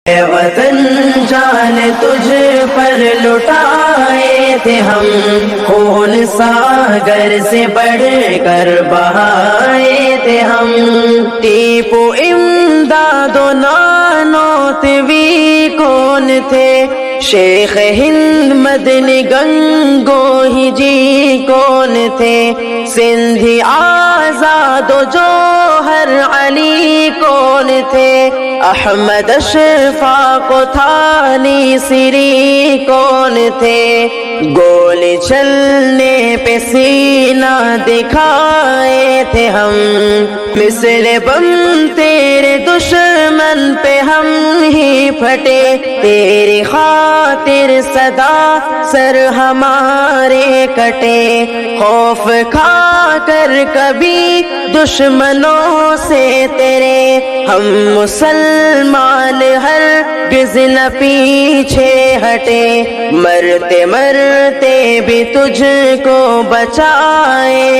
اے وطن جان تجھ پر لٹائے تھے ہم، خون ساگر سے بڑھ کر بہائے تھے ہم۔ ٹیپو امداد و نانوتوی کون تھے، شیخ ہند مدنی گنگوہی جی کون تھے، سندھی آزاد و جوہر علی کون تھے، احمد اشفاق و تھانی سری کون تھے، گولی چلنے پہ سینہ دکھائے تھے ہم، مثل بم تیرے دشمن پہ ہم ہی پھٹے، تیری خاطر صدا سر ہمارے کٹے، خوف کھا کر کبھی دشمنوں سے تیرے، ہم مسلمان ہرگز نہ پیچھے ہٹے، مرتے مرتے بھی تجھ کو بچائے۔